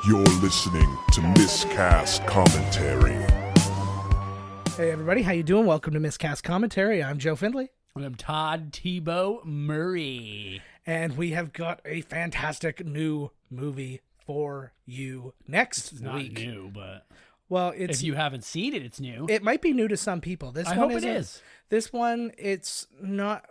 You're listening to Miscast Commentary. Hey everybody, how you doing? Welcome to Miscast Commentary. I'm Joe Findlay. And I'm Todd Tebow Murray. And we have got a fantastic new movie for you next It's not week. new, but Well, it's if you haven't seen it, it's new. it might be new to some people. This I one hope it is. This one, it's not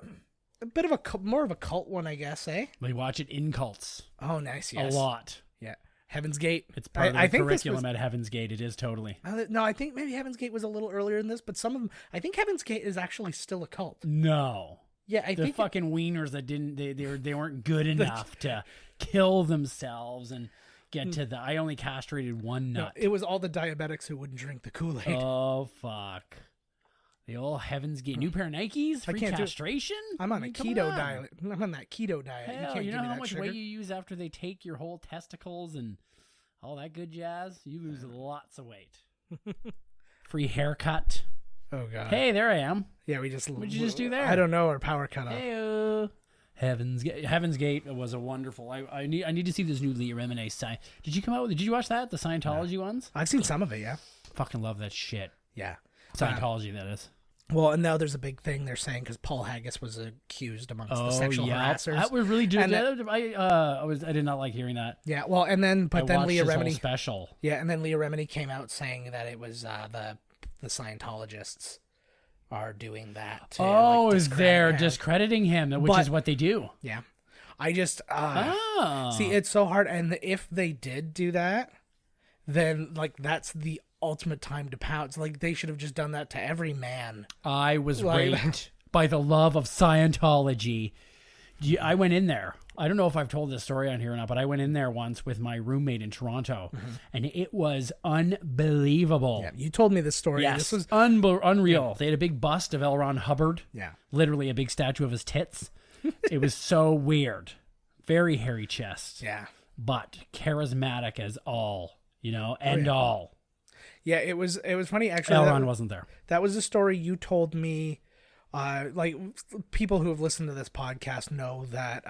a bit of more of a cult one, I guess, eh? We watch it in cults Oh, nice, yes. a lot. Yeah. Heaven's Gate. It's part of the I think this curriculum was- at Heaven's Gate. It is totally. No, I think maybe Heaven's Gate was a little earlier than this, but some of them, I think Heaven's Gate is actually still a cult. No. Yeah, I The think fucking wieners that didn't, they weren't good enough to kill themselves and get to the, I only castrated one no, nut. it was all the diabetics who wouldn't drink the Kool-Aid. Oh, fuck. The old Heaven's Gate. New pair of Nikes? Free can't do it. castration? I'm on a Come keto on. diet. I'm on that keto diet. Hell, Can't you give know me how that much sugar. weight you use after they take your whole testicles and all that good jazz? You lose lots of weight. Free haircut. Oh god. Hey, there I am. Yeah, we just. What'd you just do there? I don't know. Our power cut off. Hey, Heaven's Gate was a wonderful. I need to see this new Leah Remini. Did you watch that? The Scientology ones? I've seen some of it. Yeah. Fucking love that shit. Yeah. Scientology, that is. Well, and now there's a big thing they're saying because Paul Haggis was accused amongst the sexual harassers. That was really And I did not like hearing that. Yeah. Well, and then I then watched Leah his whole Remini. special. Yeah, and then Leah Remini came out saying that it was the Scientologists are doing that. To, Oh, is discredit they're him. discrediting him, which But- is what they do. Yeah. I just Oh. see it's so hard, and if they did do that, then that's the ultimate time to pounce. Like they should have just done that to every man. I was Like- raped by the love of Scientology. I went in there. I don't know if I've told this story on here or not, but I went in there once with my roommate in Toronto, and it was unbelievable. Yeah, you told me this story. Yes, This was unreal. They had a big bust of L. Ron Hubbard. Yeah. Literally a big statue of his tits. It was so weird. Very hairy chest. yeah. But charismatic as all, and yeah. all. Yeah, it was funny actually. L. that, Ron wasn't there. that was a story you told me. People who have listened to this podcast know that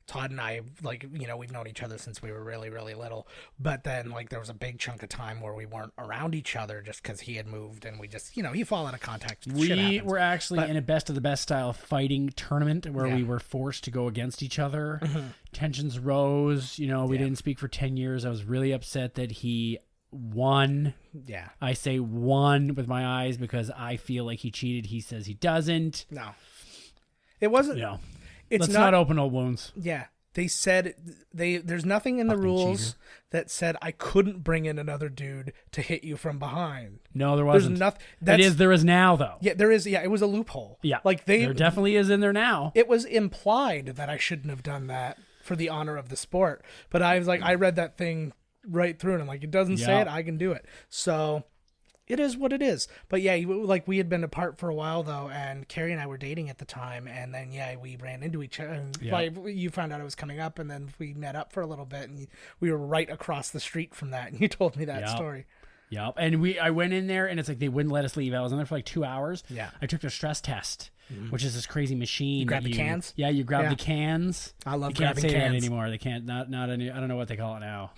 Todd and I, we've known each other since we were really, really little. But then, there was a big chunk of time where we weren't around each other just because he had moved and we just, he fall out of contact. Shit We happens. were actually in a best of the best style fighting tournament where Yeah. we were forced to go against each other. Tensions rose. We didn't speak for 10 years. I was really upset that he won. Yeah. I say won with my eyes because I feel like he cheated. He says he doesn't. No. It wasn't. It's Let's not open old wounds. Yeah. They said there's nothing in the Fucking rules cheater. that said I couldn't bring in another dude to hit you from behind. No, there There's wasn't. nothing. There is now though. Yeah, there is. Yeah, it was a loophole. Yeah. There there definitely is in there now. It was implied that I shouldn't have done that for the honor of the sport. But I was I read that thing right through and I'm like, it doesn't say Yeah. it. I can do it. So it is what it is. But yeah, we had been apart for a while though. And Carrie and I were dating at the time. And then, we ran into each other. And you found out I was coming up and then we met up for a little bit and we were right across the street from that. And you told me that story. Yep. And I went in there and it's like they wouldn't let us leave. I was in there for 2 hours. Yeah. I took the stress test, which is this crazy machine. You grab that the cans? Yeah, you grab Yeah. the cans. I love You can't grabbing say that cans. anymore. They can't, not any, I don't know what they call it now.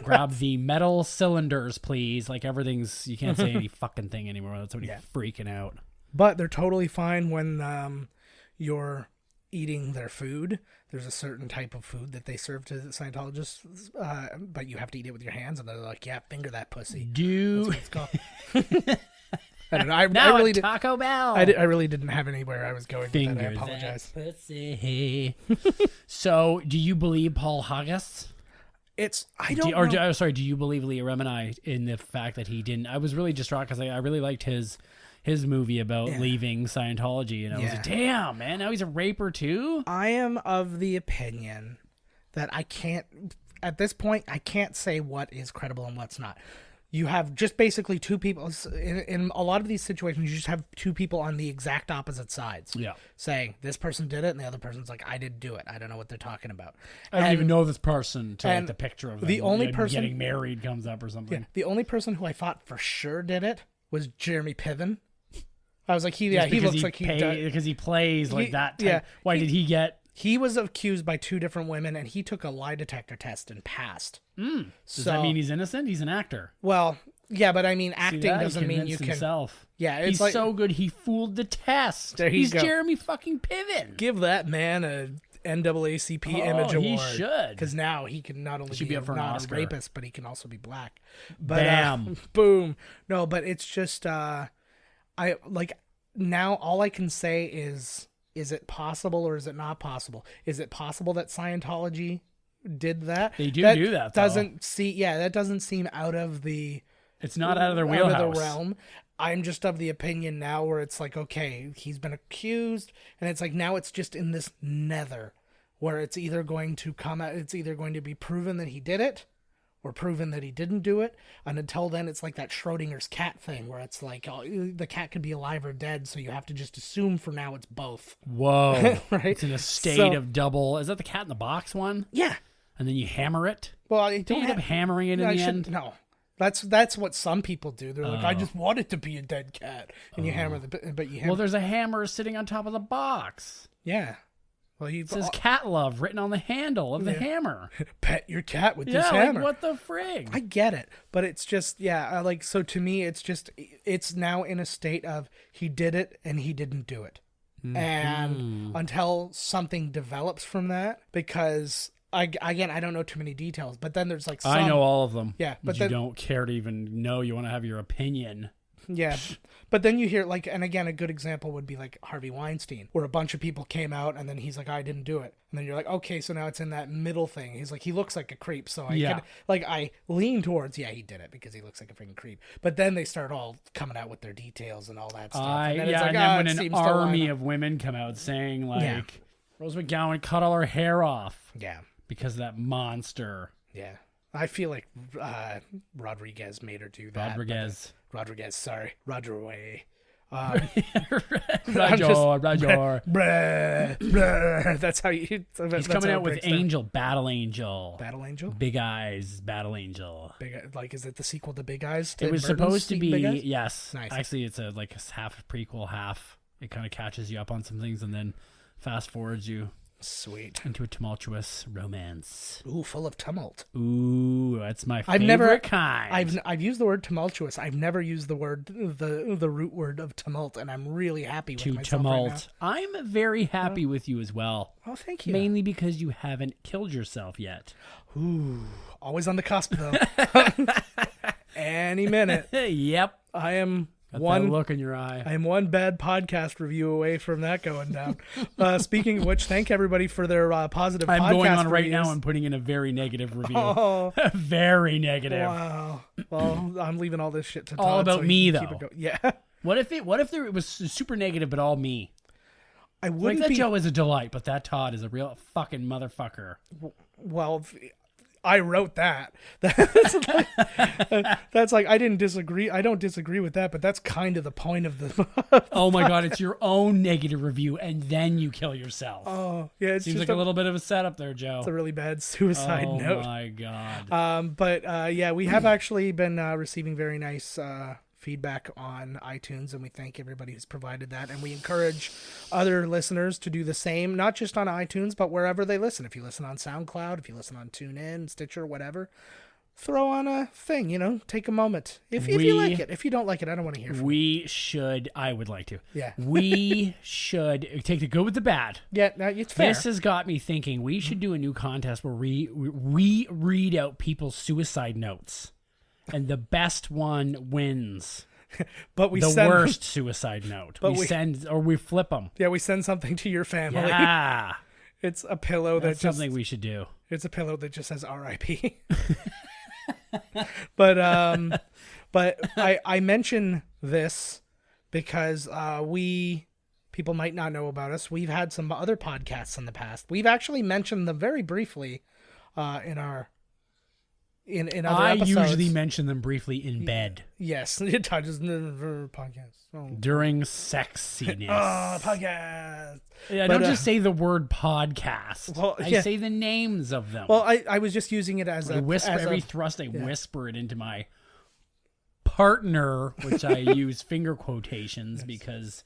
Grab the metal cylinders, please. Everything's, you can't say any fucking thing anymore. That's already freaking out. But they're totally fine when you're eating their food. There's a certain type of food that they serve to the Scientologists, but you have to eat it with your hands, and they're like, yeah, finger that pussy. That's what it's called. I don't know. I really did. Taco Bell. I really didn't have anywhere I was going with that. I Fingers apologize. that pussy. So, do you believe Paul Haggis? I don't know. Do you believe Leah Remini in the fact that he didn't? I was really distraught because I really liked his movie about leaving Scientology, and I was like, damn, man, now he's a raper too? I am of the opinion that at this point, I can't say what is credible and what's not. You have just basically two people. In a lot of these situations, you just have two people on the exact opposite sides. Yeah. Saying, this person did it, and the other person's like, I didn't do it. I don't know what they're talking about. I don't even know this person until and the picture of them. the only person getting married comes up or something. Yeah, the only person who I thought for sure did it was Jeremy Piven. I was like, he Just looks because like he does. because he plays like that. Yeah. Why did he get He was accused by 2 different women, and he took a lie detector test and passed. Does that mean he's innocent? He's an actor. Well, yeah, but I mean, acting doesn't mean you can. Himself. Yeah, he's like, so good. He fooled the test. He's Jeremy fucking Piven. Give that man a NAACP Image Award. He should, because now he can not only be not a rapist, but he can also be black. But, bam, boom. No, but it's just I like now. All I can say is it possible or is it not possible? Is it possible that Scientology did that? They do that. Though. That doesn't seem out of the. It's not out of their wheelhouse. Out of the realm. I'm just of the opinion now where it's like, okay, he's been accused, and it's like now it's just in this nether where it's either going to come out, it's either going to be proven that he did it or proven that he didn't do it. And until then, it's like that Schrodinger's cat thing where it's like the cat could be alive or dead, so you have to just assume for now it's both. Whoa. Right? It's in a state of double. Is that the cat in the box one? Yeah. And then you hammer it? Well, I don't end up hammering it in the end? No. That's what some people do. They're like, I just want it to be a dead cat, and you hammer but you hammer. Well, there's a hammer sitting on top of the box. Yeah. Well, it says "cat love" written on the handle of the hammer. Pet your cat with this hammer. Like, what the frig? I get it, but it's just so to me, it's now in a state of he did it and he didn't do it, and until something develops from that, because. I don't know too many details, but then there's like some... I know all of them. Yeah, but you don't care to even know. You want to have your opinion. Yeah, but then you hear and again, a good example would be like Harvey Weinstein, where a bunch of people came out and then he's like, I didn't do it. And then you're like, okay, so now it's in that middle thing. He's like, he looks like a creep. So I lean towards, he did it because he looks like a freaking creep. But then they start all coming out with their details and all that stuff. And then when an army of women come out saying like, Rose McGowan cut all her hair off. Yeah. Because of that monster. Yeah. I feel like Rodriguez made her do that. Rodriguez, sorry. Rodriguez. Roger. That's how you... He's coming out with Angel, Battle Angel. Battle Angel? Big Eyes, Battle Angel. Is it the sequel to Big Eyes? It was supposed to be, yes. Nice. Actually, it's a half prequel, half. It kind of catches you up on some things and then fast forwards you. Sweet. Into a tumultuous romance. Ooh, full of tumult. Ooh, that's my favorite kind. I've used the word tumultuous. I've never used the word the root word of tumult, and I'm really happy with myself right now. I'm very happy with you as well. Oh, thank you. Mainly because you haven't killed yourself yet. Ooh, always on the cusp though. Any minute. Yep. I am. Got that look in your eye. I am one bad podcast review away from that going down. Speaking of which, thank everybody for their positive podcast I'm going on right reviews. now and putting in a very negative review. Oh. Very negative. Wow. Well, I'm leaving all this shit to Todd. All about me, though. Yeah. What if it was super negative, but all me? I wouldn't like that Joe is a delight, but that Todd is a real fucking motherfucker. Well... I wrote that. That's like I didn't disagree. I don't disagree with that, but that's kind of the point of the. Oh my god, it's your own negative review, and then you kill yourself. Oh yeah, it seems like a little bit of a setup there, Joe. It's a really bad suicide note. Oh my god. But we have actually been receiving very nice feedback on iTunes, and we thank everybody who's provided that, and we encourage other listeners to do the same, not just on iTunes but wherever they listen. If you listen on SoundCloud, if you listen on TuneIn, Stitcher, whatever, throw on a thing, take a moment if you like it. If you don't like it, I don't want to hear from you. I would like to. Yeah. We should take the good with the bad. Yeah, no, it's fair. This has got me thinking we should do a new contest where we read out people's suicide notes. And the best one wins. But we the send worst suicide note. We flip them. Yeah, we send something to your family. Yeah, it's a pillow. That's something we should do. It's a pillow that just says R.I.P. But I mention this because people might not know about us. We've had some other podcasts in the past. We've actually mentioned them very briefly in other episodes. I usually mention them briefly in bed. Yes, it touches podcasts. Oh. During sexiness. Podcast. Yeah, don't just say the word podcast. Well, I say the names of them. Well, I was just using it as a whisper. Every thrust, I whisper it into my partner, which I use finger quotations because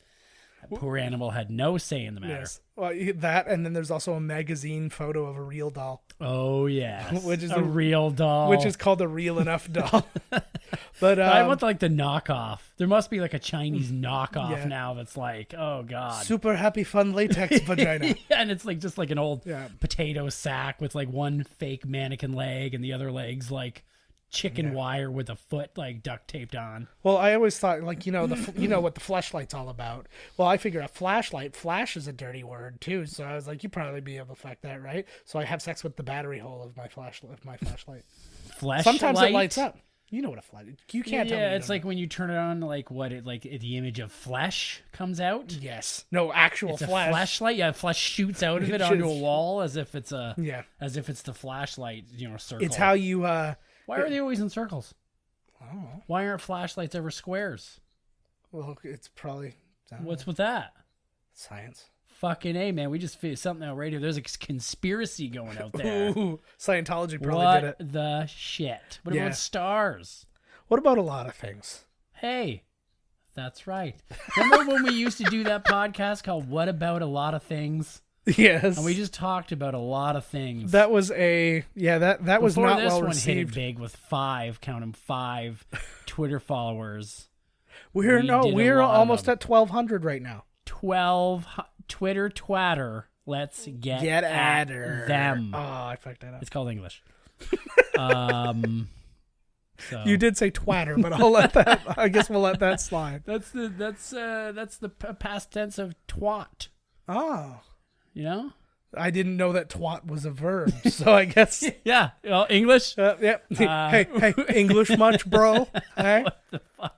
Poor animal had no say in the matter. Yes. Well, that, and then there's also a magazine photo of a real doll. Oh, yes. Which is a real doll. Which is called a real enough doll. But I want like the knockoff. There must be like a Chinese knockoff Yeah. now that's like, oh, God. super happy fun latex vagina. And it's like just like an old Yeah. potato sack with like one fake mannequin leg and the other leg's like chicken wire with a foot like duct taped on. Well, I always thought, like, you know what the fleshlight's all about. Well, I figure a flashlight, flash is a dirty word too. So I was like, you'd probably be able to fuck that, right? So I have sex with the battery hole of my flashlight. Fleshlight. Sometimes it lights up. You know what a flashlight? You can't tell me. Yeah, you it's don't like know. when you turn it on, like the image of flesh comes out. Yes. No, actual It's a flash. flashlight. Yeah, flesh shoots out of It it onto a shoots- wall as if it's a Yeah. the flashlight, circle. It's how you Why are they always in circles? I don't know. Why aren't flashlights ever squares? Well, it's probably What's with that? science. Fucking A, man. We just figured something out radio. There's a conspiracy going out there. Ooh, Scientology probably What did it. the shit? What Yeah. about stars? What about a lot of things? Hey, that's right. Remember when we used to do that podcast called What About a Lot of Things? Yes. And we just talked about a lot of things. That was that was Before not this well one hit it received. big with five Twitter followers. We're We did a lot of almost them. at 1,200 right now. 12 Twitter twatter. Let's get at at her. them. Oh, I fucked that up. It's called English. So You did say twatter, but I'll let that. I guess we'll let that slide. that's the past tense of twat. Oh, You know? I didn't know that twat was a verb, so I guess. Yeah. Well, English. Yep. Hey, English much, bro? Hey?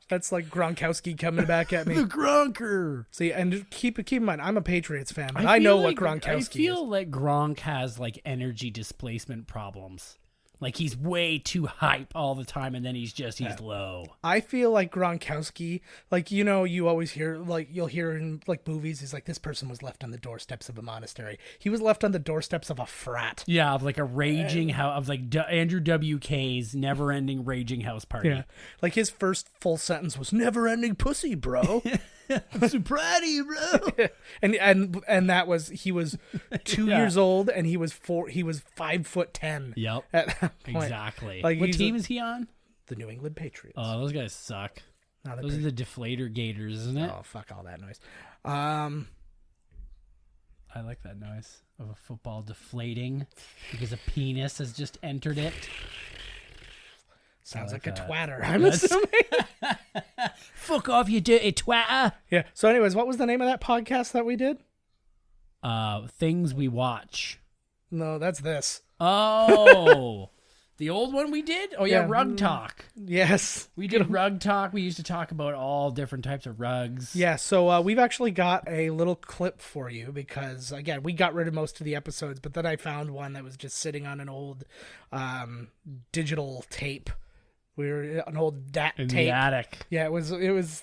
That's like Gronkowski coming back at me. Gronker. See, and keep in mind, I'm a Patriots fan, but I know what Gronkowski I is. feel like Gronk has like energy displacement problems. Like he's way too hype all the time, and then he's low. I feel like Gronkowski, like, you always hear, like, you'll hear in, like, movies, he's like, this person was left on the doorsteps of a monastery. He was left on the doorsteps of a frat. Yeah, of like a raging house, of like Andrew WK's never-ending raging house party. Yeah. Like, his first full sentence was, never-ending pussy, bro. I'm so proud of you, bro. and that was, he was 2 Yeah. years old, and he was 5'10". Yep, At that point. exactly. Like, What he's team is he on? The New England Patriots. Oh, those guys suck. Not Those are the Deflator Gators, isn't it? Oh, fuck all that noise. I like that noise of a football deflating because a penis has just entered it. Sounds like like a that. twatter, I'm That's- assuming. Fuck off, you dirty twatter. Yeah. So anyways, what was the name of that podcast that we did? Things we watch. No, that's this. Oh, the old one we did? Oh, yeah, Yeah. Rug Talk. Yes. We did Rug Talk. We used to talk about all different types of rugs. Yeah, so we've actually got a little clip for you because, again, we got rid of most of the episodes, but then I found one that was just sitting on an old digital tape. We were an old DAT In tape. the attic. Yeah, it was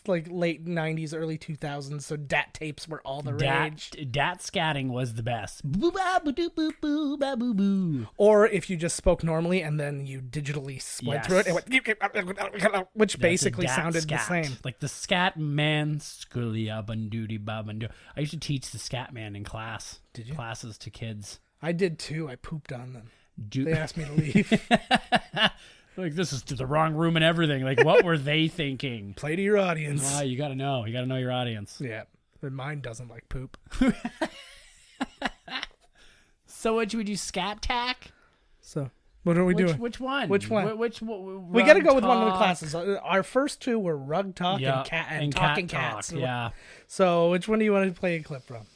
like late 90s, early 2000s, so DAT tapes were all the rage. Dat scatting was the best. Boo ba boo doo boo boo ba boo boo. Or if you just spoke normally and then you digitally went Yes. through it, it went, which basically That's a dat sounded the scat. same. Like the scat man, scully bandoody babandu. I used to teach the scat man in class. Did you? Classes to kids. I did too. I pooped on them. Do- They asked me to leave. like this is to the wrong room and everything. Like what were they thinking? Play to your audience. Wow, you gotta know. You gotta know your audience. Yeah, but mine doesn't like poop. So what would you scat tack? So what are we doing? Which one? Which one? We we got to go with one of the classes. Our first two were rug talk Yeah, and cat and, and talking cat cats. talk, yeah. So which one do you want to play a clip from?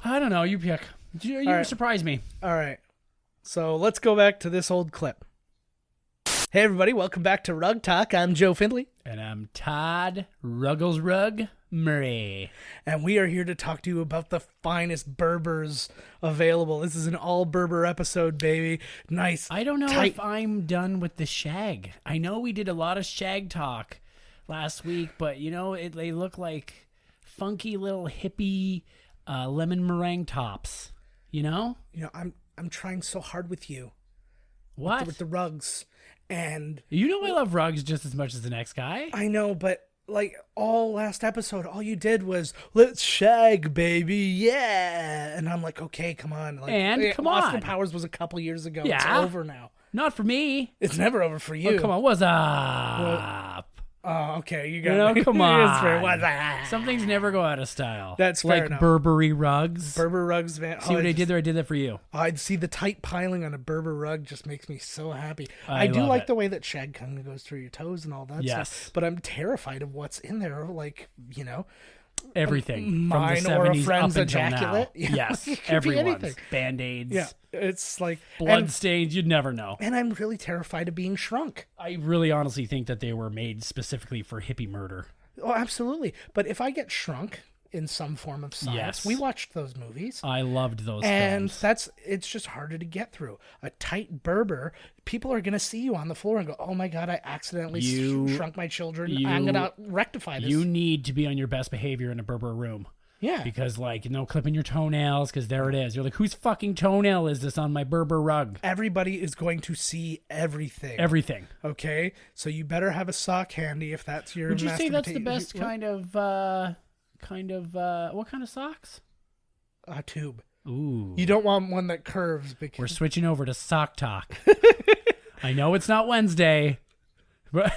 I don't know. You pick. You right. surprise me. All right. So let's go back to this old clip. Hey everybody, welcome back to Rug Talk. I'm Joe Findley, And I'm Todd Rugglesrug Murray. and we are here to talk to you about the finest Berbers available. This is an all Berber episode, baby. Nice. I don't know tight. if I'm done with the shag. I know we did a lot of shag talk last week, but they look like funky little hippie lemon meringue tops. I'm trying so hard with you What? with the rugs, and I love rugs just as much as the next guy. I know, but like all last episode, all you did was let's shag, baby, yeah. And I'm like, okay, come on. Like, And come Austin on. Powers was a couple years ago. Yeah. It's over now. Not for me. It's never over for you. Oh, come on, what's up? Oh, okay, you You got know, me. come It's fair. on. What's up? Some things never go out of style. That's fair like enough. Burberry rugs. Berber rugs, man. See what I did there? I did that for you. I'd see the tight piling on a Berber rug just makes me so happy. I I do love like it. the way that shag kind of goes through your toes and all that Yes. stuff. But I'm terrified of what's in there. Like, you know, Everything mine from the or a 70s friend's up until ejaculate. now. Yeah. Yes, It could be everyone's. anything. Band-Aids, yeah, it's like blood stains, you'd never know. And I'm really terrified of being shrunk. I really honestly think that they were made specifically for hippie murder. Oh, absolutely. But if I get shrunk in some form of science, Yes. we watched those movies. I loved those And films. it's just harder to get through. A tight Berber, people are going to see you on the floor and go, oh my God, I accidentally shrunk my children. I'm going to rectify this. You need to be on your best behavior in a Berber room. Yeah. Because, like, no clipping your toenails, because there it is. You're like, whose fucking toenail is this on my Berber rug? Everybody is going to see everything. Everything. Okay? So you better have a sock handy if that's your Would you say that's the masturbation- best kind of, what kind of socks? A tube. Ooh. You don't want one that curves because We're switching over to sock talk. I know it's not Wednesday, but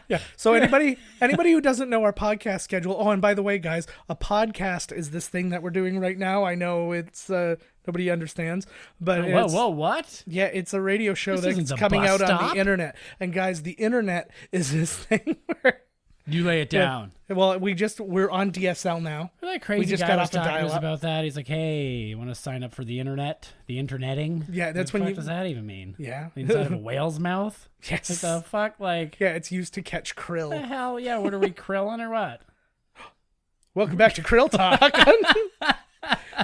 yeah. So anybody who doesn't know our podcast schedule. Oh, and by the way, guys, a podcast is this thing that we're doing right now. I know it's nobody understands, but whoa, what? yeah, it's a radio show This isn't that's the coming bus out on stop. the internet. And guys, the internet is this thing where You lay it down. well, we're on DSL now. That crazy We just guy got was off the talking to us dial-up. about that. He's like, "Hey, you want to sign up for the internet, the interneting?" Yeah, that's what when the you- fuck does that even mean? Yeah. Inside of a whale's mouth. Yes. What the fuck? Like, Yeah, it's used to catch the krill. hell? Yeah. What are we krilling or what? Welcome back to Krill Talk.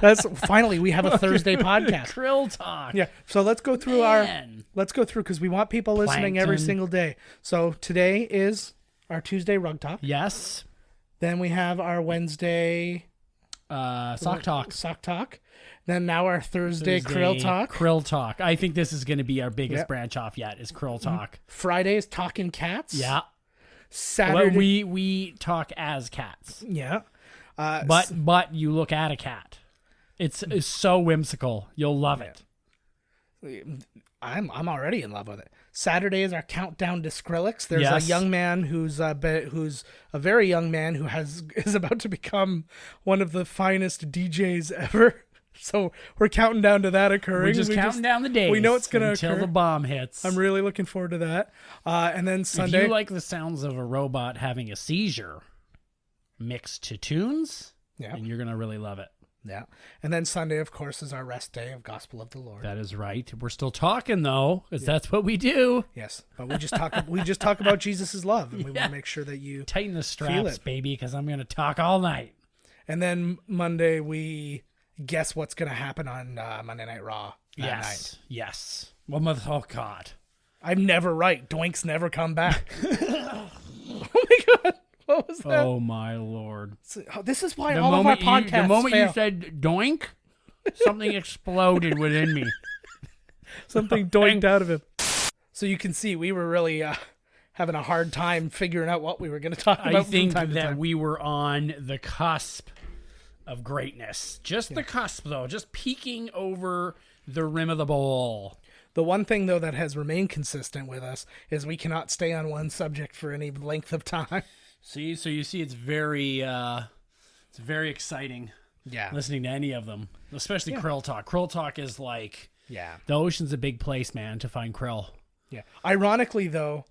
That's finally we have a Thursday podcast. Krill talk. Yeah. So let's go through Man. because we want people listening every Plankton. single day. So today is our Tuesday rug talk. Yes. Then we have our Wednesday Sock talk. sock talk. Then now our Thursday krill talk. Krill talk. I think this is going to be our biggest Yep. branch off yet. Is krill talk. Friday is talking cats. Yeah. Saturday. Well, we talk as cats, yeah. but you look at a cat. It's so whimsical. You'll love it. I'm already in love with it. Saturday is our countdown to Skrillex. There's Yes. a young man who's a very young man who is about to become one of the finest DJs ever. So we're counting down to that occurring. We're just counting down the days. We know it's going to until occur. the bomb hits. I'm really looking forward to that. And then If Sunday. you like the sounds of a robot having a seizure mixed to tunes, Yeah. then you're gonna really love it. Yeah. And then Sunday, of course, is our rest day of Gospel of the Lord. That is right. We're still talking though, because that's what we do. Yes. But we just talk about Jesus' love, and we want to make sure that you Tighten the Feel straps, it. baby, because I'm gonna talk all night. And then Monday we guess what's going to happen on Monday Night Raw that night. Yes. Oh God. I'm never right. Doinks never come back. Oh my God. What was that? Oh my Lord. This is why The all of our moment, podcasts the moment fail. you said doink, something exploded within me. Something doinked out of him. So you can see we were really having a hard time figuring out what we were going to talk about I think from time to that time. we were on the cusp of greatness. Just the cusp, though. Just peeking over the rim of the bowl. The one thing, though, that has remained consistent with us is we cannot stay on one subject for any length of time. See, so you see, it's very exciting. Yeah. Listening to any of them, especially Krill Talk. Krill Talk is like Yeah. the ocean's a big place, man, to find krill. Yeah. Ironically, though,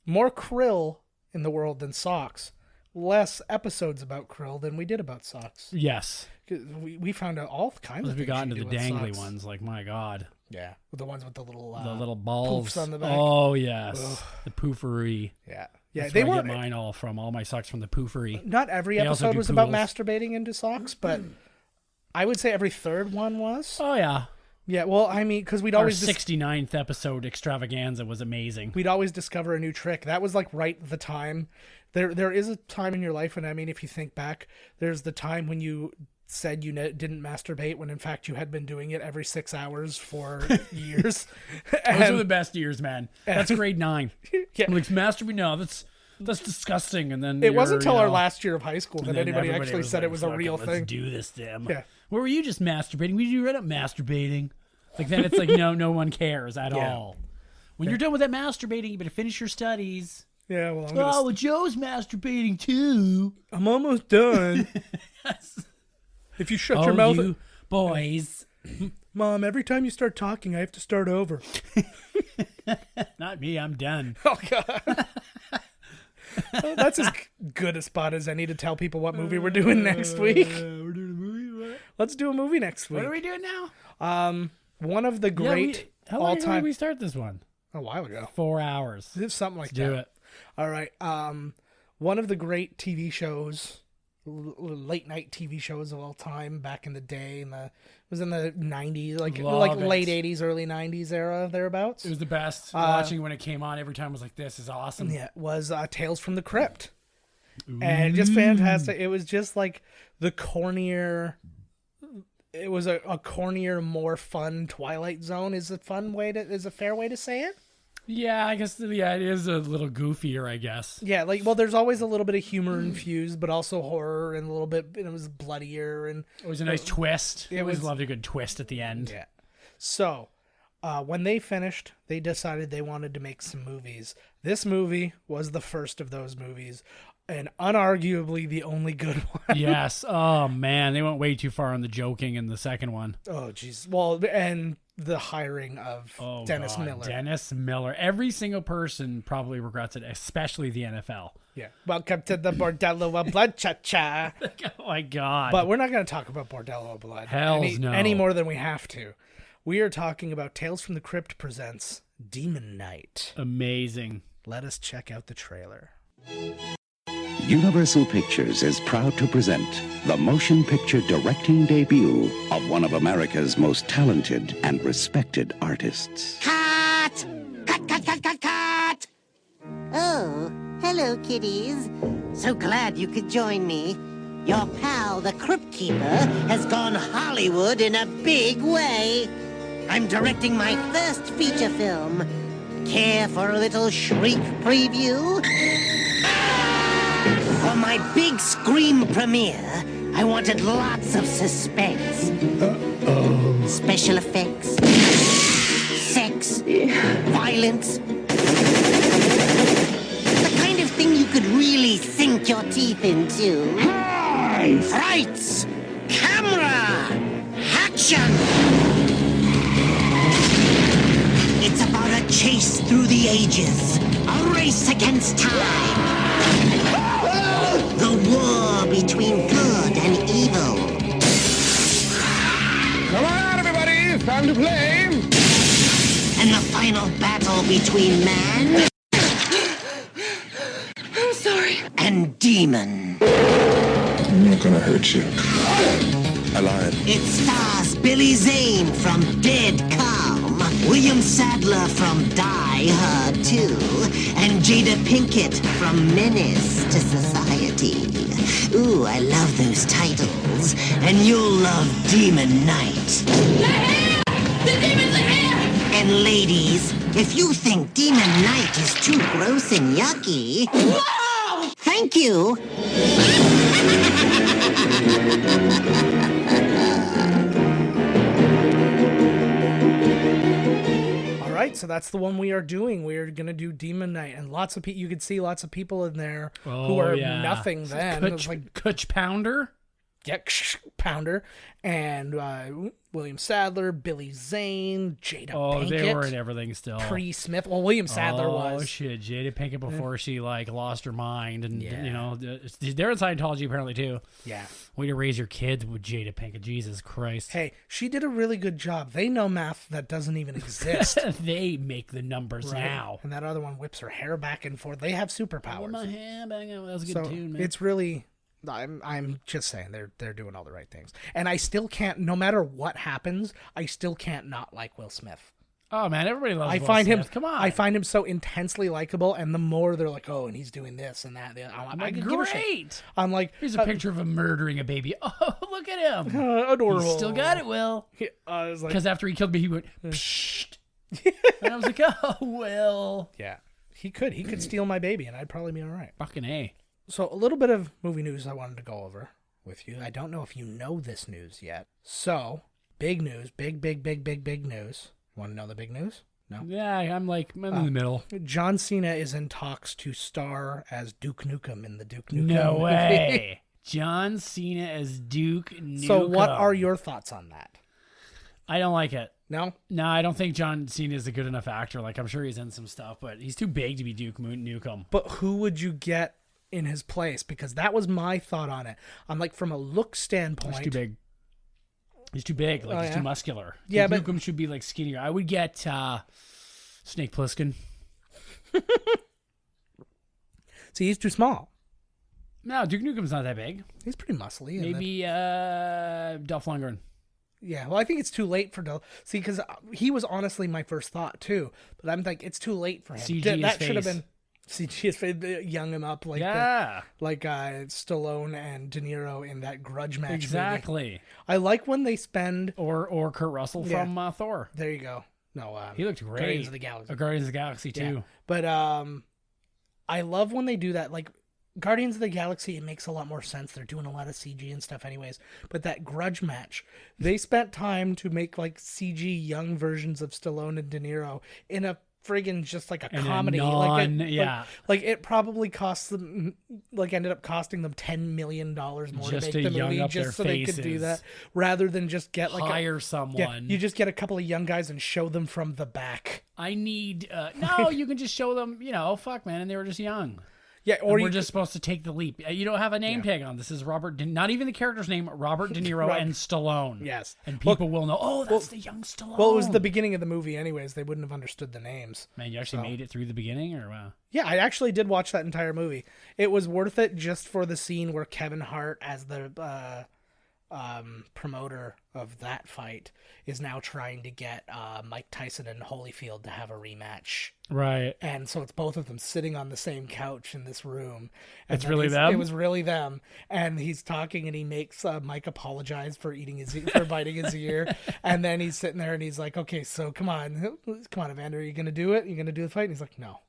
more krill in the world than socks. Less episodes about krill than we did about socks. Yes, 'Cause we found out all kinds of we things got you into the do with dangly socks. ones. Like, my God, Yeah. The ones with the little balls poofs on the back. Oh yes, the poofery. Yeah. Yeah. That's They where I weren't get mine all from. All my socks from the poofery. not every They also episode do was about poodles. masturbating into socks, but I would say every third one was. Oh yeah, Yeah, well, I mean, because we'd our always 69th episode extravaganza was amazing. we'd always discover a new trick. That was like right the time. There is a time in your life, and I mean, if you think back, there's the time when you said you didn't masturbate when in fact you had been doing it every 6 hours for years. Those are the best years, man. That's grade 9. Yeah. I'm like, masturbate? No, that's disgusting. And then it wasn't until our last year of high school that anybody actually said it was a real let's thing. do this to him. Yeah. Where were you just masturbating? We you read up masturbating. Like then it's like no one cares at all. When you're done with that masturbating, you better finish your studies. Yeah, well, Joe's masturbating too. I'm almost done. Yes. If you shut your mouth, you boys. Mom, every time you start talking, I have to start over. Not me. I'm done. Oh God. That's as good a spot as any to tell people what movie we're doing next week. We're doing a movie. What? Let's do a movie next week. What are we doing now? One of the great how long ago all-time. did we start this one? A while ago. 4 hours. It's something like Let's that. do it. All right. One of the great TV shows, late night TV shows of all time back in the day. It was in the 90s, like late 80s, early 90s era, thereabouts. It was the best. Watching when it came on every time was like, this is awesome. Yeah, it was Tales from the Crypt. Ooh. And just fantastic. It was just like the cornier... It was a cornier, more fun Twilight Zone. Is a fair way to say it? Yeah, I guess. Yeah, it is a little goofier, I guess. Yeah, there's always a little bit of humor infused, but also horror and a little bit. It was bloodier and it was a nice twist. I always loved a good twist at the end. Yeah. So, when they finished, they decided they wanted to make some movies. This movie was the first of those movies. And unarguably the only good one. Yes. Oh, man. They went way too far on the joking in the second one. Oh, jeez. Well, and the hiring of Dennis Miller. Dennis Miller. Every single person probably regrets it, especially the NFL. Yeah. Welcome to the Bordello of Blood, cha-cha. Oh, my God. But we're not going to talk about Bordello of Blood no. any more than we have to. We are talking about Tales from the Crypt presents Demon Knight. Amazing. Let us check out the trailer. Universal Pictures is proud to present the motion picture directing debut of one of America's most talented and respected artists. Cut! Cut, cut, cut, cut, cut! Oh, hello, kiddies. So glad you could join me. Your pal, the Crypt Keeper, has gone Hollywood in a big way. I'm directing my first feature film. Care for a little shriek preview? For my big scream premiere, I wanted lots of suspense. Special effects, sex, violence. The kind of thing you could really sink your teeth into. Lights, camera, action! It's about a chase through the ages, a race against time. The war between good and evil. Come on, everybody! It's time to play! And the final battle between man... I'm sorry. ...and demon. I'm not gonna hurt you. I lied. It stars Billy Zane from Dead Calm, William Sadler from Die Hard 2, and Jada Pinkett from Menace to Society. Ooh, I love those titles. And you'll love Demon Knight. They're here! The demons are here! And ladies, if you think Demon Knight is too gross and yucky... Whoa! Thank you. All right, so that's the one we are doing. We are going to do Demon Knight, and lots of people. You could see lots of people in there who are nothing. Then it was like Kutch Pounder. Yeah, Pounder, and William Sadler, Billy Zane, Jada Pinkett. They were in everything still. Pre-Smith. Well, William Sadler was. Oh, shit. Jada Pinkett before she, lost her mind. And, you know, they're in Scientology apparently, too. Yeah. Way to raise your kids with Jada Pinkett. Jesus Christ. Hey, she did a really good job. They know math that doesn't even exist. They make the numbers now. And that other one whips her hair back and forth. They have superpowers. My hair back. That was a good tune, man. It's really... I'm just saying they're doing all the right things, and I still can't. No matter what happens, I still can't not like Will Smith. Oh man, everybody loves. I Will find Smith. him. Come on, I find him so intensely likable, and the more they're like, "Oh, and he's doing this and that," I give a shit. Great. I'm like, here's a picture of him murdering a baby. Oh, look at him, adorable. He's still got it, Will. Because after he killed me, he went, psht. And I was like, oh, Will. Yeah. He could steal my baby, and I'd probably be all right. Fucking A. So a little bit of movie news I wanted to go over with you. I don't know if you know this news yet. So, big news, big news. Want to know the big news? No? Yeah, I'm in the middle. John Cena is in talks to star as Duke Nukem in the Duke Nukem No movie. way. John Cena as Duke Nukem. So what are your thoughts on that? I don't like it. No? No, I don't think John Cena is a good enough actor. Like, I'm sure he's in some stuff, but he's too big to be Duke Nukem. But who would you get in his place? Because that was my thought on it. I'm like, from a look standpoint. He's too big. He's too big. Like, he's too muscular. Yeah, Duke but Nukem should be, like, skinnier. I would get Snake Plissken. See, he's too small. No, Duke Nukem's not that big. He's pretty muscly. Maybe Dolph Lundgren. Yeah, well, I think it's too late for Del. See, because he was honestly my first thought too, but I'm like, it's too late for him. CG That his should have face. been CG his face, young him up like Stallone and De Niro in that Grudge match. Exactly. Movie. I like when they spend. Or Kurt Russell from Thor. There you go. No, he looked great. Guardians of the Galaxy. Guardians of the Galaxy too. Yeah. But I love when they do that. Like Guardians of the Galaxy, it makes a lot more sense. They're doing a lot of CG and stuff anyways. But that Grudge match, they spent time to make like CG young versions of Stallone and De Niro in a friggin' just like a comedy. Like it probably cost them, like ended up costing them $10 million more just to make the movie up just their so faces. they could do that, rather than just get like hire someone. Yeah, you just get a couple of young guys and show them from the back. I need no. You can just show them. Fuck, man, and they were just young. Yeah, or we're just supposed to take the leap. You don't have a name tag on. This is not even the character's name, Robert De Niro and Stallone. Yes. And people will know, that's the young Stallone. Well, it was the beginning of the movie anyways. They wouldn't have understood the names. Man, you actually made it through the beginning, or wow? Yeah, I actually did watch that entire movie. It was worth it just for the scene where Kevin Hart, as the promoter of that fight, is now trying to get Mike Tyson and Holyfield to have a rematch. Right. And so it's both of them sitting on the same couch in this room. And it's really them? It was really them. And he's talking and he makes Mike apologize for biting his ear. And then he's sitting there and he's like, okay, so come on, Evander, are you going to do it? Are you going to do the fight? And he's like, no.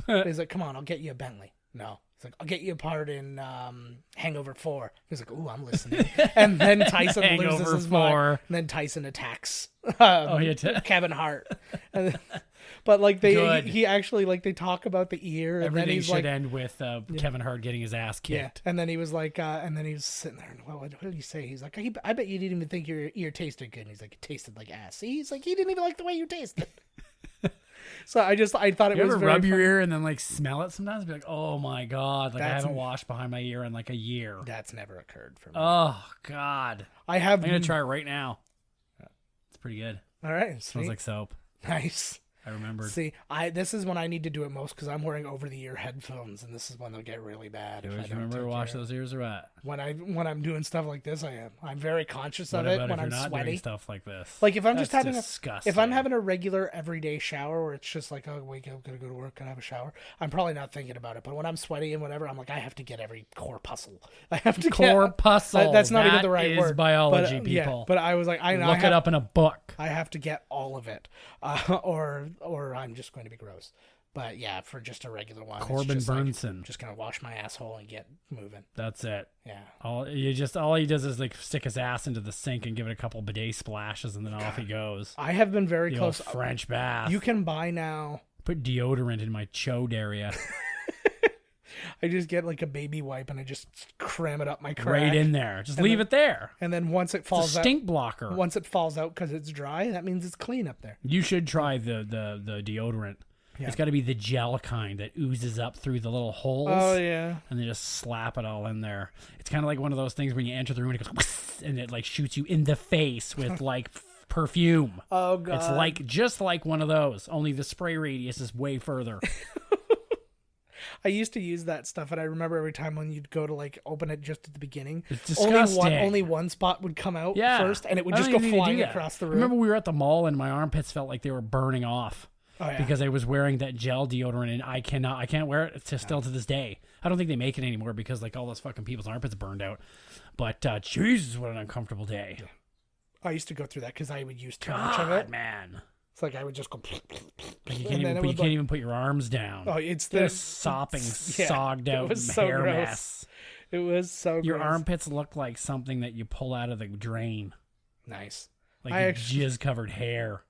He's like, come on, I'll get you a Bentley. No. He's like, I'll get you a part in Hangover 4. He's like, ooh, I'm listening. And then Tyson loses his mind. And then Tyson attacks Kevin Hart. But like he actually, like, they talk about the ear. And everything then he's should end with Kevin Hart getting his ass kicked. Yeah. And then he was like, and then he was sitting there and, well, what did he say? He's like, I bet you didn't even think your ear tasted good. And he's like, it tasted like ass. See? He's like, he didn't even like the way you tasted. So I thought it was ever very rub your funny. ear and then like smell it sometimes? Be like, oh my god, like I haven't washed behind my ear in like a year. That's never occurred for me. Oh god, I'm gonna try it right now. It's pretty good. All right, it smells like soap. Nice. I remembered. See, this is when I need to do it most because I'm wearing over-the-ear headphones, and this is when they'll get really bad. Do you remember to wash those ears or what? When I'm doing stuff like this, I am. I'm very conscious what of it about when if I'm you're not sweaty. Doing stuff like this, like if I'm That's just having disgusting. if I'm having a regular everyday shower where it's just like, oh, wake up, gotta go to work, gotta have a shower, I'm probably not thinking about it. But when I'm sweaty and whatever, I'm like, I have to get every corpuscle. I have to corpuscle. That's not even the right is word. Biology, but, people. Yeah, but I was like, I know. Look it up in a book. I have to get all of it, or I'm just going to be gross. But yeah, for just a regular one, Corbin Burnson. Like, just gonna wash my asshole and get moving. That's it. Yeah. All he does is like stick his ass into the sink and give it a couple bidet splashes, and then off he goes. I have been very the close. Old French bath. You can buy now. Put deodorant in my chode area. I just get like a baby wipe and I just cram it up my crack. Right in there. Just leave it there. And then once it falls out, stink blocker. Once it falls out because it's dry, that means it's clean up there. You should try the deodorant. Yeah. It's got to be the gel kind that oozes up through the little holes. Oh, yeah. And they just slap it all in there. It's kind of like one of those things when you enter the room and it goes, and it like shoots you in the face with like perfume. Oh, God. It's like just like one of those, only the spray radius is way further. I used to use that stuff, and I remember every time when you'd go to like open it just at the beginning, it's disgusting. Only one spot would come out first, and it would just go flying across the room. I remember we were at the mall, and my armpits felt like they were burning off. Oh, yeah. Because I was wearing that gel deodorant, and I can't wear it still to this day. I don't think they make it anymore because like all those fucking people's armpits burned out. But Jesus, what an uncomfortable day. I used to go through that because I would use too much of it. Man. It's like I would just go. Like you And then it would, can't like- even put your arms down. Oh, it's They're the sopping, yeah, sogged it out was so hair gross. mess. It was so Your gross. armpits look like something that you pull out of the drain. Nice. Like I actually- jizz-covered hair.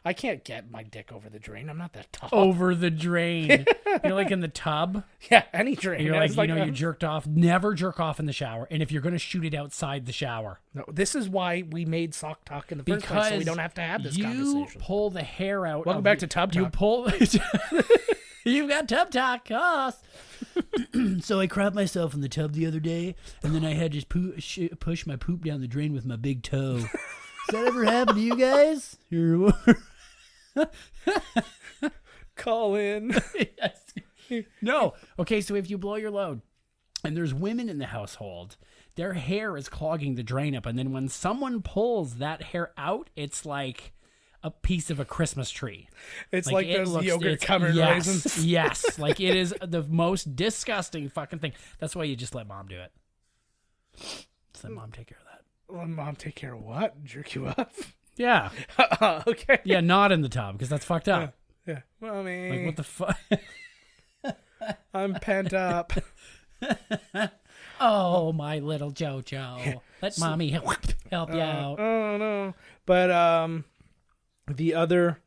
I can't get my dick over the drain. I'm not that tall. Over the drain. You're like in the tub. Yeah, any drain. And you're I like, was you jerked off. Never jerk off in the shower. And if you're going to shoot it outside the shower. No, this is why we made Sock Talk in the first place, so we don't have to have this you conversation. pull the hair out. Welcome back to Tub You Talk. pull... You've got tub talk. Us. So I crapped myself in the tub the other day, and then I had to push my poop down the drain with my big toe. Has that ever happened to you guys? Call in. No. Okay, so if you blow your load and there's women in the household, their hair is clogging the drain up. And then when someone pulls that hair out, it's like a piece of a Christmas tree. It's like it those looks- yogurt it's- covered yes, raisins. Yes. Like it is the most disgusting fucking thing. That's why you just let mom do it. Just let mom take care of that. Well, Mom, take care of what? Jerk you up? Yeah. Okay. Yeah, not in the tub because that's fucked up. Yeah. Mommy. Like what the fuck? I'm pent up. Oh, my little Jojo. Let mommy help you out. Oh no. But the other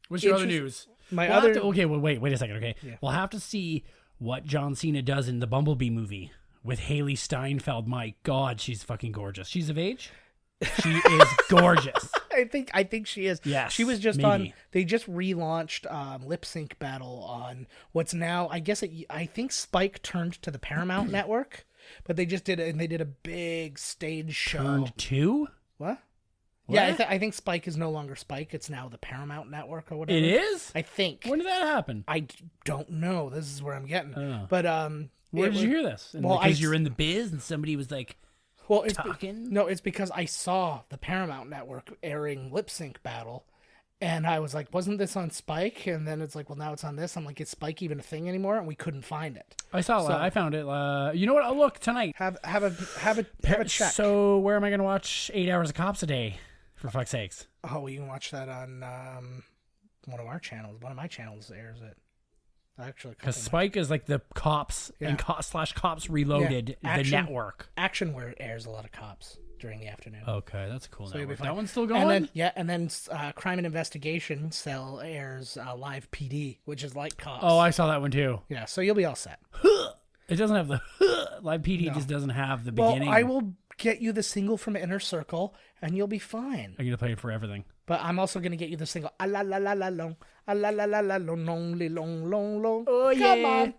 What's your other interest- news? my We'll have other to- okay, well, wait a second. Okay, we'll have to see what John Cena does in the Bumblebee movie with Haley Steinfeld. My God, she's fucking gorgeous. She's of age. She is gorgeous. I think she is. Yes, She was just maybe. on. They just relaunched Lip Sync Battle on what's now. I think Spike turned to the Paramount Network, but they just did it, and they did a big stage show. Turned two? What? Yeah, What? I think Spike is no longer Spike. It's now the Paramount Network or whatever. It is. I think. When did that happen? I don't know. This is where I'm getting. Oh. But Where it did you was- hear this? And Well, because I- you're in the biz, and somebody was like, Well, it's talking? no, it's because I saw the Paramount Network airing Lip Sync Battle, and I was like, wasn't this on Spike? And then it's like, well, now it's on this. I'm like, is Spike even a thing anymore? And we couldn't find it. I saw. So- I found it. You know what? Oh, look tonight. Have a check. So where am I going to watch 8 hours of Cops a day? For fuck's sakes. Oh, you can watch that on one of our channels. One of my channels airs it. Actually, a couple Because of Spike is like the Cops Yeah. and slash Cops Reloaded, Yeah, the Action- network. Action where it airs a lot of cops during the afternoon. Okay, that's a cool. So you'll be network. fine. That one's still going. And then Crime and Investigation Cell airs Live PD, which is like Cops. Oh, I saw that one too. yeah. So you'll be all set. It doesn't have the Live PD. Just doesn't have the Well, beginning. I will get you the single from Inner Circle, and you'll be fine. I'm gonna play it for everything. But I'm also gonna get you the single "A la la la la long, a la la la la long, long, long, long, long." Oh, Come yeah.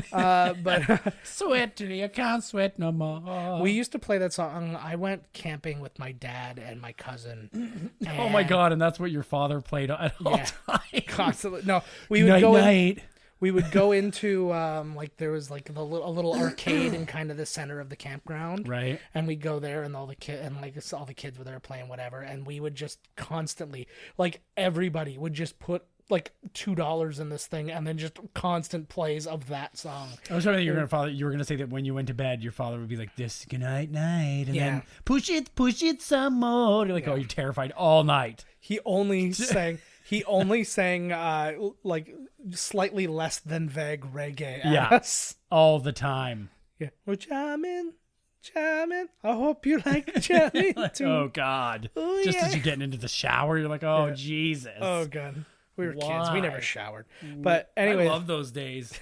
on. But Sweat till you can't sweat no more. we used to play that song. I went camping with my dad and my cousin. Oh my and God! And that's what your father played at all Yeah. times. Constantly. No, we would Night go in. night. We would go into like there was like a little arcade in kind of the center of the campground, Right. And we'd go there, and all the kids were there playing whatever, and we would just constantly, like, everybody would just put like $2 in this thing, and then just constant plays of that song. I was hoping that you were gonna say that when you went to bed, your father would be like, "This good night, and Yeah. then push it some more." You're like, "Oh, you're terrified all night." He only sang. He only sang like slightly less than vague reggae. at Yeah. us. All the time. Yeah. Well, jamming. I hope you like jamming too. Oh God! Oh, Just as yeah. you're getting into the shower, you're like, "Oh Jesus!" Oh god, we were kids. We never Why? showered. But anyway, I love those days.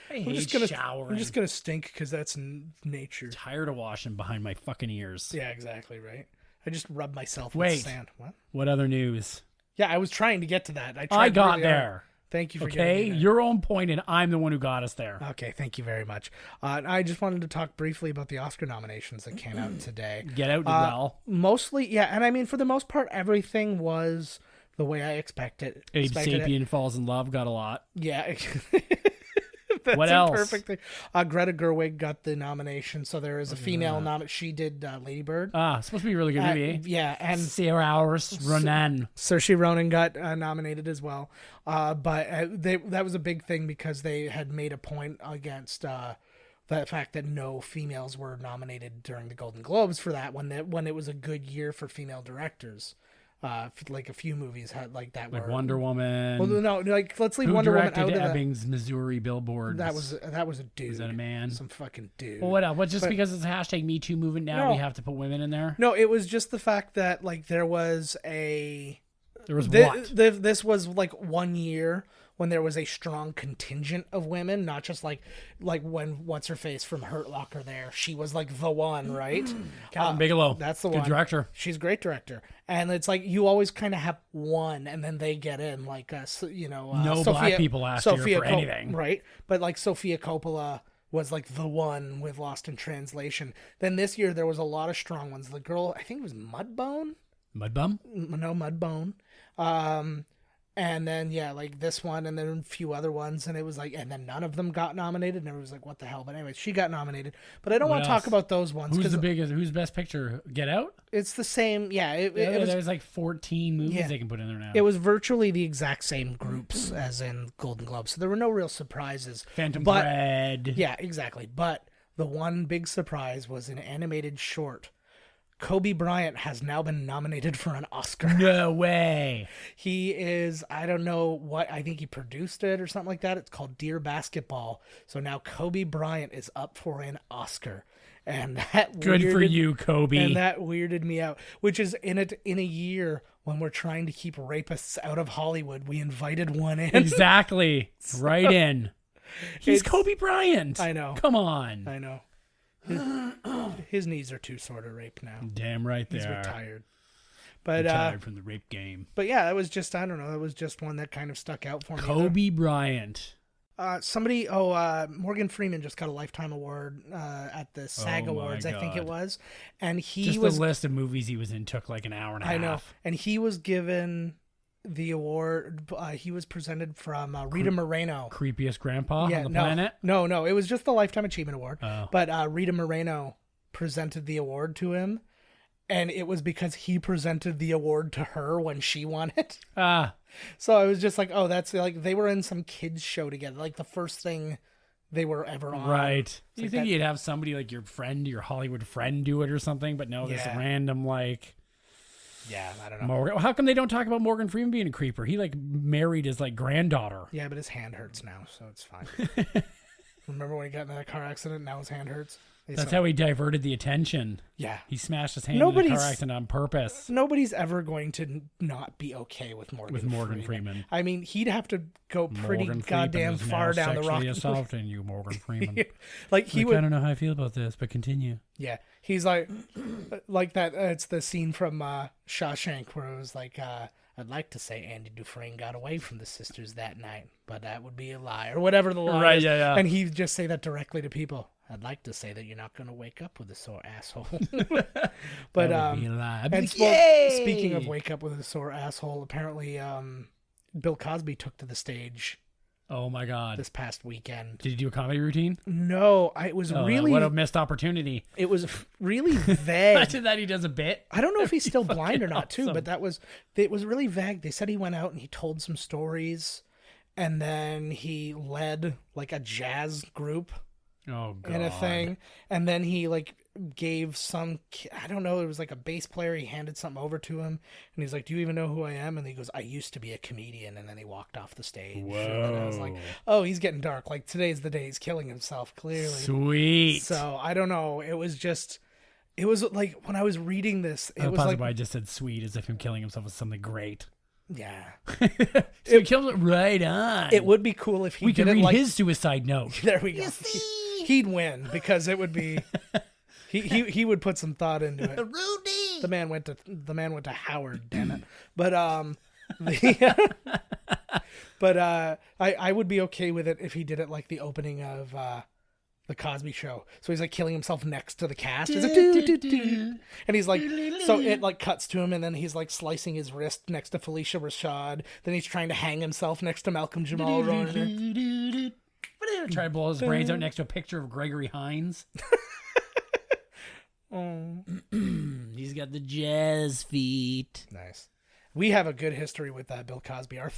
I hate showering. I'm just gonna stink because that's nature. tired of washing behind my fucking ears. Yeah, exactly right. I just rub myself Wait. with sand. What? What other news? Yeah, I was trying to get to that. I tried got really hard. there. Thank you for Okay, getting me there. your own point, and I'm the one who got us there. Okay, thank you very much. I just wanted to talk briefly about the Oscar nominations that came out today. Get out well. Mostly, yeah, and I mean, for the most part, everything was the way I expected Abe it. Sapien Falls in Love got a lot. Yeah. That's What a else? perfect thing. Greta Gerwig got the nomination, so there is a female nominee. She did Lady Bird. It's supposed to be a really good movie. Eh? Yeah, and Sarah Ronan. Saoirse Ronan got nominated as well. But that was a big thing because they had made a point against the fact that no females were nominated during the Golden Globes for that when it was a good year for female directors. Like a few movies had like that. Like were, Wonder Woman. Well, no, like let's leave Who Wonder Woman directed out of Ebbing's Missouri billboards? that was a dude. Was that a man? Some fucking dude. Well, what else? What, just because it's a hashtag Me Too movement now, No. we have to put women in there? No, it was just the fact that like there was what? This was like 1 year when there was a strong contingent of women, not just like when what's her face from Hurt Locker there, she was like the one, right? Catherine Bigelow. That's the Good one. director. She's a great director, and it's like you always kind of have one, and then they get in like No black people last year for anything, right? But like Sofia Coppola was like the one with Lost in Translation. Then this year there was a lot of strong ones. The girl, I think it was Mudbone. Mudbum? No, Mudbone. And then like this one, and then a few other ones, and it was like, and then none of them got nominated, and everyone was like, "What the hell?" But anyway, she got nominated. But I don't want to talk about those ones. Who's best picture? Get Out? It's the same. Yeah, it was, there's like 14 movies they can put in there now. It was virtually the exact same groups as in Golden Globes, so there were no real surprises. Phantom Thread. Yeah, exactly. But the one big surprise was an animated short. Kobe Bryant has now been nominated for an Oscar. No way. He is, I don't know what, I think he produced it or something like that. It's called Dear Basketball. So now Kobe Bryant is up for an Oscar. And that Good for you, Kobe. And that weirded me out, which is in a year when we're trying to keep rapists out of Hollywood. We invited one in. Exactly. Right in. He's Kobe Bryant. I know. Come on. I know. His knees are too sore to rape now. Damn right they He's are. retired. But Retired from the rape game. But yeah, that was just, I don't know, that was just one that kind of stuck out for me. Kobe Bryant. Morgan Freeman just got a Lifetime Award at the SAG Awards, I think it was. And he just was... the list of movies he was in took like an hour and a half. I know. And he was given the award. He was presented from Rita Moreno. Creepiest grandpa on the planet? No. It was just the Lifetime Achievement Award. Oh. But Rita Moreno presented the award to him. And it was because he presented the award to her when she won it. So I was just like, oh, that's like, they were in some kids show together. Like the first thing they were ever on. Right. You think you'd have somebody like your friend, your Hollywood friend do it or something, but no, this random like... Yeah, I don't know. How come they don't talk about Morgan Freeman being a creeper? He like married his like granddaughter. Yeah, but his hand hurts now, so it's fine. Remember when he got in that car accident? Now his hand hurts. That's how he diverted the attention. Yeah, he smashed his hand in a car accident on purpose. Nobody's ever going to not be okay with Morgan Freeman. I mean, he'd have to go pretty goddamn far down the rock. Assaulting you, Morgan Freeman. Like he would. I don't know how I feel about this, but continue. Yeah, he's like that. It's the scene from Shawshank where it was like, I'd like to say Andy Dufresne got away from the sisters that night, but that would be a lie, or whatever the lie is. Yeah. And he'd just say that directly to people. I'd like to say that you're not going to wake up with a sore asshole. But that would be a lie. And speaking of wake up with a sore asshole, apparently Bill Cosby took to the stage. Oh my God! This past weekend, did he do a comedy routine? No, it was really what a missed opportunity. It was really vague. Imagine that he does a bit. I don't know if he's still blind or not, too. But it was really vague. They said he went out and he told some stories, and then he led like a jazz group. Oh God! In a thing, and then he like gave some, I don't know, it was like a bass player. He handed something over to him, and he's like, "Do you even know who I am?" And he goes, "I used to be a comedian." And then he walked off the stage. Whoa! And I was like, "Oh, he's getting dark. Like today's the day he's killing himself." Clearly, sweet. So I don't know. It was like when I was reading this, it was like I just said "sweet" as if him killing himself was something great. Yeah, so he kills it right on. It would be cool if we could read his suicide note. There we go. He'd win because it would be. He would put some thought into it. Rudy. The man went to Howard. Damn it. But I would be okay with it if he did it like the opening of the Cosby Show. So he's like killing himself next to the cast. He's like, doo. And he's like, so it like cuts to him, and then he's like slicing his wrist next to Felicia Rashad. Then he's trying to hang himself next to Malcolm Jamal Warner. Try to blow his brains out next to a picture of Gregory Hines. He's got the jazz feet. Nice. We have a good history with Bill Cosby. Our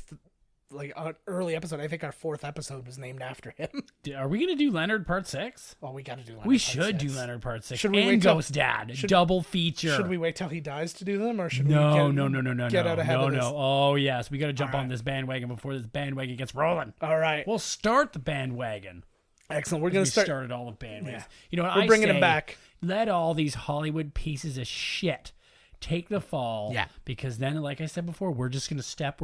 like an early episode. I think our 4th episode was named after him. Are we gonna do Leonard Part 6? Well, we got to do. Leonard We Part should 6. do Leonard Part 6. Should we and wait till- Ghost Dad. Double feature. Should we wait till he dies to do them, or should No, we no. get out ahead of this? Oh yes, we got to jump All on right. this bandwagon before this bandwagon gets rolling. All right, We'll start the bandwagon. excellent. We're We gonna start. started all the bandwagons. Yeah. You know what? We're I bringing say, him back. Let all these Hollywood pieces of shit take the fall. Yeah. Because then, like I said before, we're just gonna step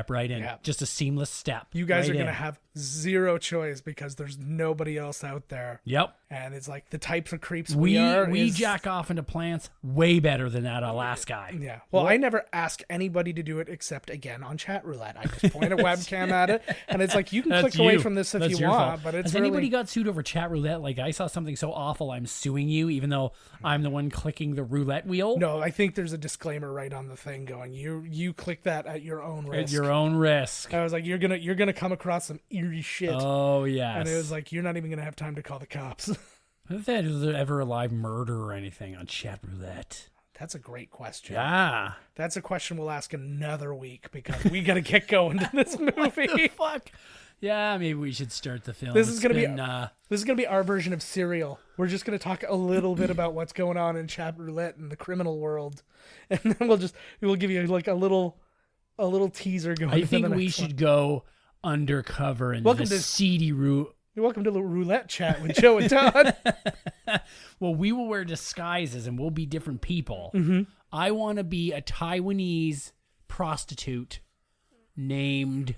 right in. Yeah. Just a seamless step. You guys right are gonna in. have zero choice because there's nobody else out there. Yep. And it's like the types of creeps We are. is- jack off into plants way better than that last guy. Yeah. Well, I never ask anybody to do it except again on chat roulette. I just point a webcam at it, and it's like you can That's click away you. from this if That's you your want, fault. but it's Has anybody really... got sued over chat roulette? Like I saw something so awful, I'm suing you, even though I'm the one clicking the roulette wheel. No, I think there's a disclaimer right on the thing going. You click that at your own risk. At your own risk. I was like, you're gonna come across some eerie shit, Oh yes. and it was like you're not even gonna have time to call the cops. If there is ever a live murder or anything on chat roulette? That's a great question. Yeah. That's a question we'll ask another week because we gotta get going to this movie. Fuck. Yeah, maybe we should start the film. This is gonna be It's this is gonna be our version of Serial. We're just gonna talk a little bit about what's going on in chat roulette and the criminal world, and then we'll give you like a little teaser going. I for think the we next should one. go undercover in Welcome the to- seedy route. You're welcome to the roulette chat with Joe and Todd. Well, we will wear disguises and we'll be different people. I want to be a Taiwanese prostitute named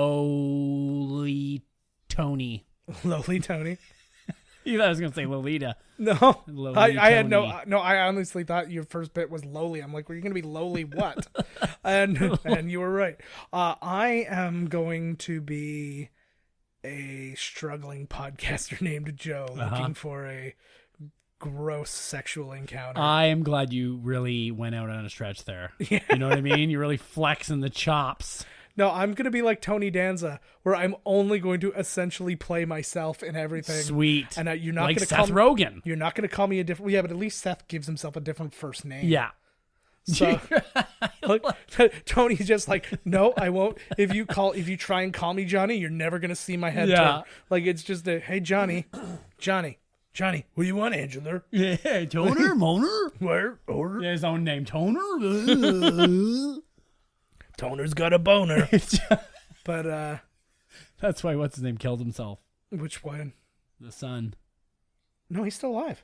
Loli Tony. Lowly Tony. You thought I was going to say Lolita. No, Lowly I had Tony. no. I honestly thought your first bit was lowly. I'm like, well, you're gonna be lowly what? and you were right. I am going to be a struggling podcaster named Joe, looking for a gross sexual encounter. I am glad you really went out on a stretch there. You know what I mean? You're really flexing the chops. No, I'm gonna be like Tony Danza, where I'm only going to essentially play myself in everything. Sweet. And you're not like gonna Seth call Rogen. You're not gonna call me a different. Well, yeah, but at least Seth gives himself a different first name. Yeah. So, like, Tony's just like, no, I won't. If you try and call me Johnny, you're never gonna see my head Yeah. turn. Like it's just a, hey Johnny, what do you want, Angela? Yeah, Toner, Moner. Where order? His own name, Toner. Toner's got a boner. But That's why what's his name killed himself. which one? The son. No, he's still alive.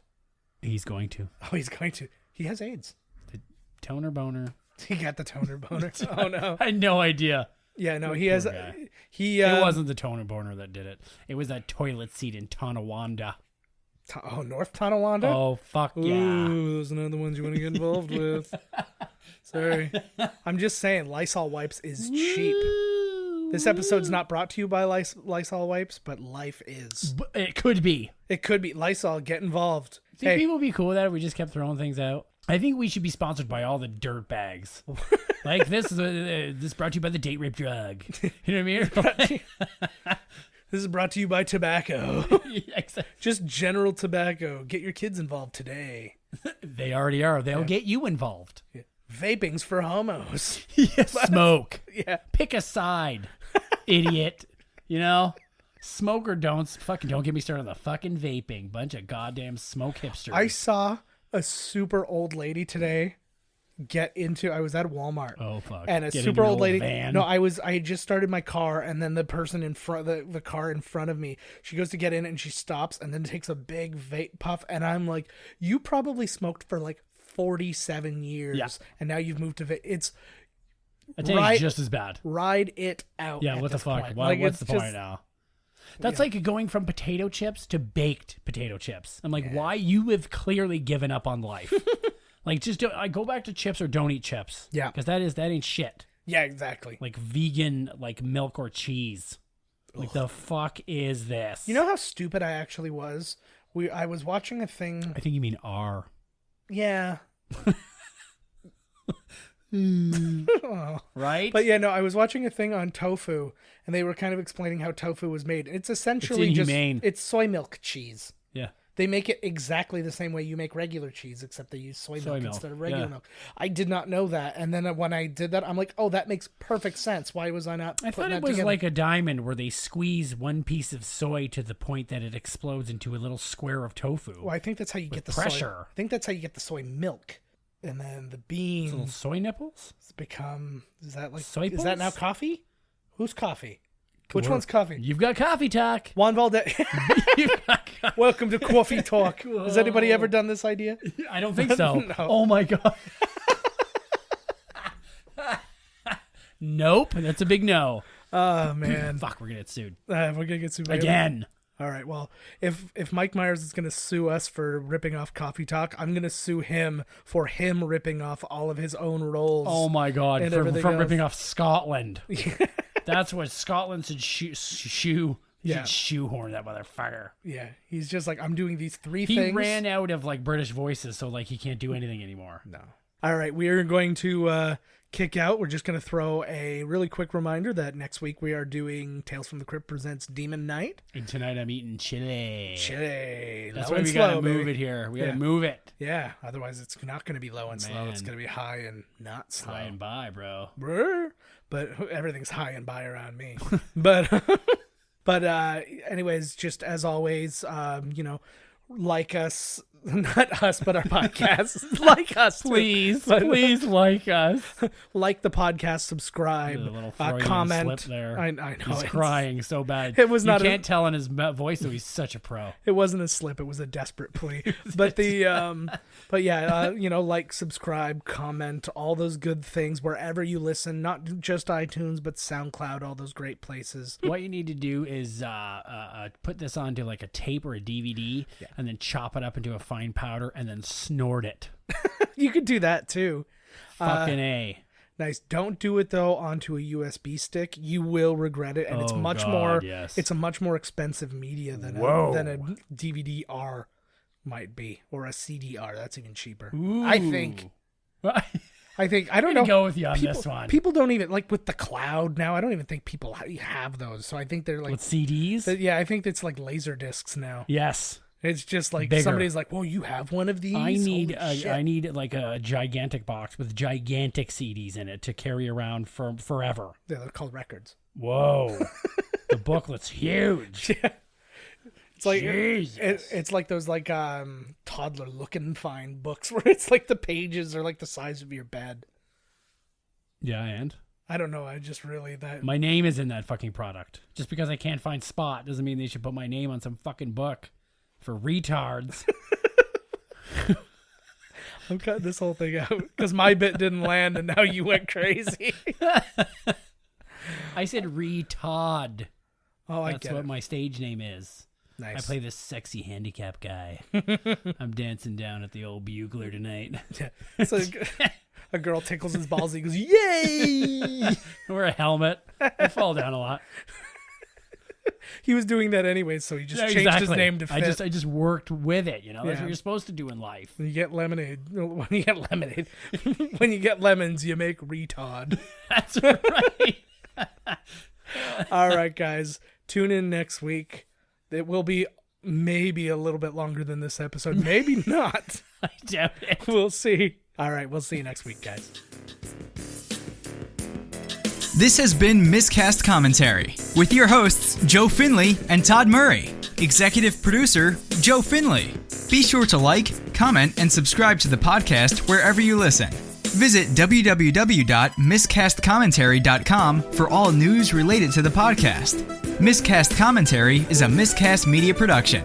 He's going to. Oh, he's going to. He has AIDS. The Toner boner. He got the toner boner. Oh no. I had no idea. Yeah, no, he has. guy. He. It wasn't the Toner boner that did it. It was that toilet seat in Tonawanda. North Tonawanda. Oh, fuck yeah. Ooh, those are not the ones you want to get involved with. Sorry. I'm just saying, Lysol wipes is cheap. This episode's not brought to you by Lysol wipes, but life is. But it could be. It could be. Lysol, get involved. Think Hey, people would be cool with that if we just kept throwing things out? I think we should be sponsored by all the dirt bags. Like this is brought to you by the date rape drug. You know what I mean? this is brought to you by tobacco. Exactly. Just general tobacco. Get your kids involved today. They already are. They'll get you involved. Vaping's for homos. Smoke. Yeah. Pick a side, idiot. You know? Smoke or don't. Fucking don't get me started on the fucking vaping. Bunch of goddamn smoke hipsters. I saw a super old lady today I was at Walmart. Oh fuck. And a Get in super your old lady. van. No, I had just started my car, and then the person in front, the car in front of me, she goes to get in and she stops and then takes a big vape puff, and I'm like, you probably smoked for like 47 years, Yeah. and now you've moved to vape. It's I think it's just as bad. ride it out. Yeah, at what the this fuck? point. Why, Like, what's it's the point just- now? That's like going from potato chips to baked potato chips. I'm like, why? You have clearly given up on life. Like, just I go back to chips or don't eat chips. Yeah. because that ain't shit. Yeah, exactly. Like vegan, like milk or cheese. Like the fuck is this? You know how stupid I actually was? I was watching a thing. I think you mean R. Yeah. Oh. Right? But yeah, no, I was watching a thing on tofu, and they were kind of explaining how tofu was made. It's essentially It's inhumane. it's soy milk cheese. yeah. They make it exactly the same way you make regular cheese, except they use soy milk instead of regular milk. I did not know that. And then when I did that, I'm like, oh, that makes perfect sense. Why was I not I thought it was together? like a diamond where they squeeze one piece of soy to the point that it explodes into a little square of tofu. Well, I think that's how you get the pressure. soy. I think that's how you get the soy milk. And then the beans Little soy nipples? become... Is that like... Soy Is that now balls? coffee? Who's coffee? Which one's coffee? You've got coffee talk. Juan Valdez. Welcome to Coffee Talk. Has anybody ever done this idea? I don't think so. No. Oh my god. Nope. That's a big no. Oh, man. Fuck, we're gonna get sued. We're going to get sued by Again. All right. Well, if Mike Myers is going to sue us for ripping off Coffee Talk, I'm going to sue him for him ripping off all of his own roles. Oh my god. and From everything else. ripping off Scotland. That's what Scotland should shoehorn that motherfucker. Yeah. He's just like, I'm doing these three He things. ran out of like British voices, so like he can't do anything anymore. No. All right. We are going to kick out. We're just going to throw a really quick reminder that next week we are doing Tales from the Crypt Presents Demon Night. And tonight I'm eating chili. Chili. That's Low why and we slow, gotta move baby. it here. We gotta Yeah. move it. Yeah. Otherwise, it's not going to be low and slow. It's Man. going to be high and not slow. By and by, bro. Brr. But everything's high and by around me. but anyways, just as always, like us, not us, but our podcast. Like us, too. Please, But- please like us. like the podcast, subscribe, A little Freudian comment. slip there. I know He's it's- crying so bad. It was not You a- can't tell in his voice that he's such a pro. It wasn't a slip; it was a desperate plea. But like, subscribe, comment, all those good things wherever you listen. Not just iTunes, but SoundCloud, all those great places. What you need to do is put this onto like a tape or a DVD, and then chop it up into a fine powder, and then snort it. You could do that too. Fucking A. Nice. Don't do it though onto a USB stick. You will regret it, and it's Oh, much God, more. yes. It's a much more expensive media than Whoa. a DVD-R might be, or a CDR. That's even cheaper. Ooh. I think. I'm I don't gonna know. go with you on people, this one. People don't even like with the cloud now. I don't even think people have those. So I think they're like, With CDs? yeah, I think it's like laser discs now. Yes. It's just like Bigger. somebody's like, "Well, you have one of these." I need Holy shit. I need like a gigantic box with gigantic CDs in it to carry around for forever. Yeah, they're called records. Whoa. The booklet's huge. Yeah. It's like Jesus. it's like those like toddler looking fine books where it's like the pages are like the size of your bed. Yeah, and I don't know. I just really that my name is in that fucking product. Just because I can't find Spot doesn't mean they should put my name on some fucking book for retards. I'm cutting this whole thing out because my bit didn't land and now you went crazy. I said retard. Oh, I That's get what it. my stage name is. Nice. I play this sexy handicap guy. I'm dancing down at the old bugler tonight. So a girl tickles his balls. He goes, "Yay!" Wear a helmet. I fall down a lot. He was doing that anyway, so he just Yeah, changed his exactly. name to fit. I just worked with it. That's Yeah. what you're supposed to do in life. When you get lemonade, when you get lemonade, when you get lemons, you make retard. That's right. All right, guys, tune in next week. It will be maybe a little bit longer than this episode, maybe not. I doubt it. We'll see. All right, we'll see you next week, guys. This has been Miscast Commentary with your hosts, Joe Finley and Todd Murray. Executive producer, Joe Finley. Be sure to like, comment, and subscribe to the podcast wherever you listen. Visit www.miscastcommentary.com for all news related to the podcast. Miscast Commentary is a Miscast media production.